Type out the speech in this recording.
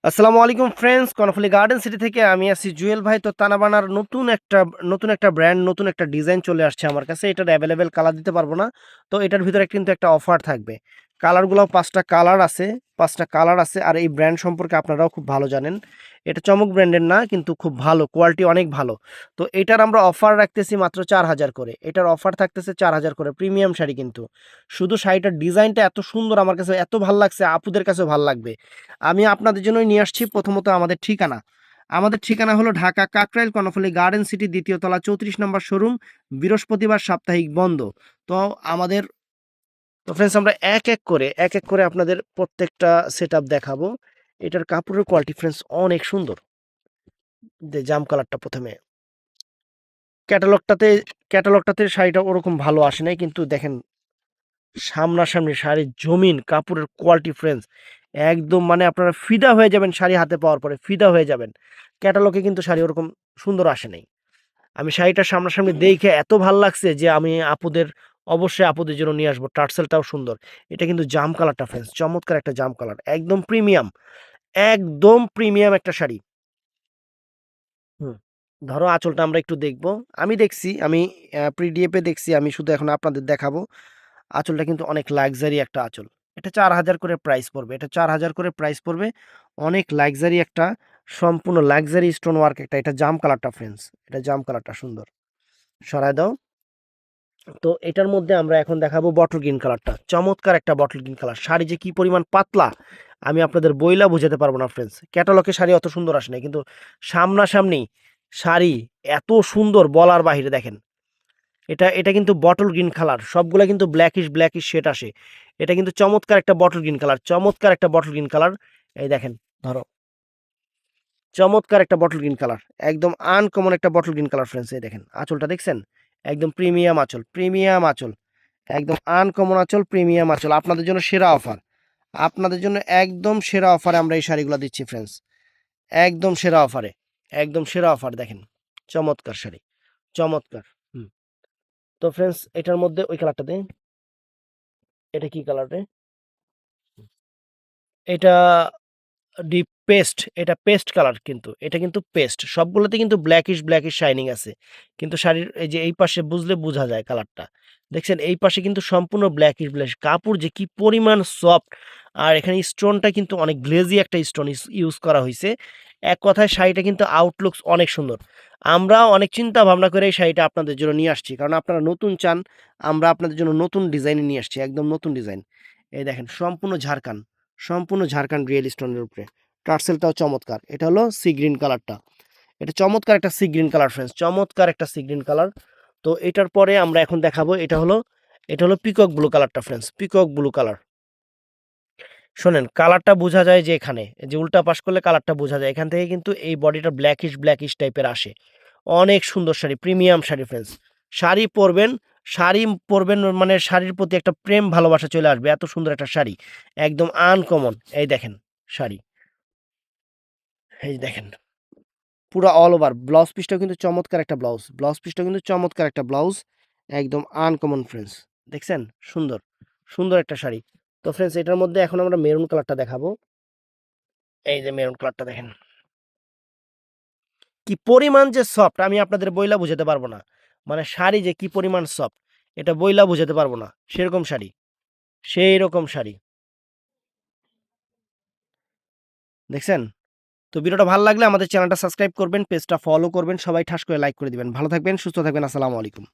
আসসালামু আলাইকুম friends, Karnaphuli garden city থেকে আমি আছি জুয়েল ভাই। তো তানাবানার নতুন একটা ব্র্যান্ড, নতুন একটা ডিজাইন চলে আসছে আমার কাছে। এটার অ্যাভেলেবেল কালার দিতে পারবো না। তো এটার ভিতরে কিন্তু একটা অফার থাকবে। কালারগুলো ৫টা কালার আছে, ৫টা কালার আছে। আর এই ব্র্যান্ড সম্পর্কে আপনারাও খুব ভালো জানেন। এটা চমক ব্র্যান্ডের না, কিন্তু খুব ভালো, কোয়ালিটি অনেক ভালো। তো এটার আমরা অফার রাখতেছি মাত্র ৪,০০০ করে। এটার অফার থাকতেছে ৪,০০০ করে, প্রিমিয়াম শাড়ি কিন্তু। শুধু শাড়িটার ডিজাইনটা এত সুন্দর, আমার কাছে এত ভাল লাগছে, আপুদের কাছেও ভাল লাগবে। আমি আপনাদের জন্যই নিয়ে আসছি। প্রথমত আমাদের ঠিকানা হলো ঢাকা কাকরাইল কর্ণফুলী গার্ডেন সিটি, ২য় তলা, ৩৪ নম্বর শোরুম। বৃহস্পতিবার সাপ্তাহিক বন্ধ। তো আমাদের তো ফ্রেন্ডস, আমরা এক এক করে আপনাদের প্রত্যেকটা সেটআপ দেখাবো। এটার কাপড়ের কোয়ালিটি ফ্রেন্ডস অনেক সুন্দর। জাম কালারটা প্রথমে ক্যাটালগটাতে ক্যাটালগটাতে শাড়িটা ওরকম ভালো আসে নাই, কিন্তু দেখেন সামনাসামনি শাড়ির জমিন কাপড়ের কোয়ালিটি ফ্রেন্ডস একদম, মানে আপনারা ফিদা হয়ে যাবেন শাড়ি হাতে পাওয়ার পরে, ফিদা হয়ে যাবেন। ক্যাটালগে কিন্তু শাড়ি ওরকম সুন্দর আসে নাই। আমি শাড়িটা সামনাসামনি দেখে এত ভাল লাগছে যে আমি অবশ্যই আপুদের জন্য নিয়ে আসবো। টার্সেলটাও সুন্দর। এটা কিন্তু জাম কালারটা ফ্রেন্ডস, চমৎকার একটা জাম কালার, একদম প্রিমিয়াম, একদম প্রিমিয়াম একটা শাড়ি। হুম। ধরো আঁচলটা আমরা একটু দেখবো। আমি পিডিএফে দেখছি, আমি শুধু এখন আপনাদের দেখাবো। আঁচলটা কিন্তু অনেক লাক্সারি একটা আঁচল। এটা ৪,০০০ করে প্রাইস পড়বে। এটা ৪,০০০ করে প্রাইস পড়বে। অনেক লাক্সারি একটা, সম্পূর্ণ লাক্সারি স্টোন ওয়ার্ক একটা। এটা জাম কালারটা ফ্রেন্ডস। এটা জাম কালারটা সুন্দর। সরায় দাও। তো এটার মধ্যে আমরা এখন দেখাবো বটল গ্রিন কালারটা। চমৎকার একটা বটল গ্রিন কালার। শাড়ি যে কি পরিমাণ পাতলা আমি আপনাদের বইলা বুঝাতে পারবো না ফ্রেন্ডস। ক্যাটালগে শাড়ি অত সুন্দর আসে না, কিন্তু সামনাসামনি শাড়ি এত সুন্দর বলার বাহিরে। দেখেন, এটা কিন্তু বটল গ্রিন কালার। সবগুলা কিন্তু ব্ল্যাকিশ শেড আসে। এটা কিন্তু চমৎকার একটা বটল গ্রিন কালার, চমৎকার একটা বটল গ্রিন কালার। এই দেখেন, ধরো, চমৎকার একটা বটল গ্রিন কালার, একদম আনকমন একটা বটল গ্রিন কালার ফ্রেন্ডস। এই দেখেন আঁচলটা দেখছেন, একদম প্রিমিয়াম আঁচল, প্রিমিয়াম আঁচল, একদম আনকমন আঁচল, প্রিমিয়াম আঁচল। আপনাদের জন্য সেরা অফার, আপনাদের জন্য একদম সেরা অফারে আমরা এই শাড়িগুলো দিচ্ছি ফ্রেন্ডস। একদম সেরা অফারে, একদম সেরা অফার। দেখেন, চমৎকার শাড়ি, চমৎকার। হুম। তো ফ্রেন্ডস, এটার মধ্যে ওই কালারটা দেন। এটা কি কালার রে? এটা ডিপ পেস্ট, এটা পেস্ট কালার, কিন্তু এটা কিন্তু পেস্ট। সবগুলোতে কিন্তু ব্ল্যাকিশ শাইনিং আছে। কিন্তু শাড়ির এই যে এই পাশে বুঝলে বোঝা যায় কালারটা। দেখছেন, এই পাশে কিন্তু সম্পূর্ণ ব্ল্যাকিশ। কাপড় যে কি পরিমাণ সফট। আর এখানে স্টোনটা কিন্তু অনেক গ্লেজি একটা স্টোন ইউজ করা হয়েছে। এক কথায় শাড়িটা কিন্তু আউটলুকস অনেক সুন্দর। আমরা অনেক চিন্তা ভাবনা করে এই শাড়িটা আপনাদের জন্য নিয়ে আসছি, কারণ আপনারা নতুন চান। আমরা আপনাদের জন্য নতুন ডিজাইনে নিয়ে আসছি, একদম নতুন ডিজাইন। এই দেখেন, সম্পূর্ণ ঝাড়খান্ড রিয়েল স্টোনের উপরে। টার্সেলটাও চমৎকার। এটা হলো সি গ্রিন কালারটা। এটা চমৎকার একটা সি গ্রিন কালার ফ্রেন্ডস, চমৎকার একটা সি গ্রিন কালার। তো এটার পরে আমরা এখন দেখাবো, এটা হলো পিকক ব্লু কালারটা ফ্রেন্ডস, পিকক ব্লু কালার। শোনেন, কালারটা বোঝা যায় যে এখানে যে উল্টা পাশ করলে কালারটা বোঝা যায়। এখান থেকে কিন্তু এই বডিটা ব্ল্যাকিশ টাইপের আসে। অনেক সুন্দর শাড়ি, প্রিমিয়াম শাড়ি ফ্রেন্ডস। শাড়ি পরবেন, শাড়ি পরবেন মানে শাড়ির প্রতি একটা প্রেম ভালোবাসা চলে আসবে। এত সুন্দর একটা শাড়ি, একদম আনকমন। এই দেখেন শাড়ি, এই দেখেন পুরা অল ওভার। ব্লাউজ পিসটাও কিন্তু চমৎকার একটা ব্লাউজ, একদম আনকমন ফ্রেন্ডস। দেখছেন, সুন্দর, সুন্দর একটা শাড়ি। তো ফ্রেন্ডস, এটার মধ্যে এখন আমরা মেরুন কালারটা দেখাবো। এই যে মেরুন কালারটা দেখেন, কি পরিমাণ যে সফট আমি আপনাদের বইলা বুঝাতে পারবো না। মানে শাড়ি যে কি পরিমাণ সফট, এটা বইলা বুঝাতে পারবো না। সেরকম শাড়ি, সেই রকম শাড়ি। দেখছেন? তো ভিডিওটা ভালো লাগলে আমাদের চ্যানেলটা সাবস্ক্রাইব করবেন, পেজটা ফলো করবেন, সবাই ঠাস করে লাইক করে দিবেন। ভালো থাকবেন, সুস্থ থাকবেন। আসসালামু আলাইকুম।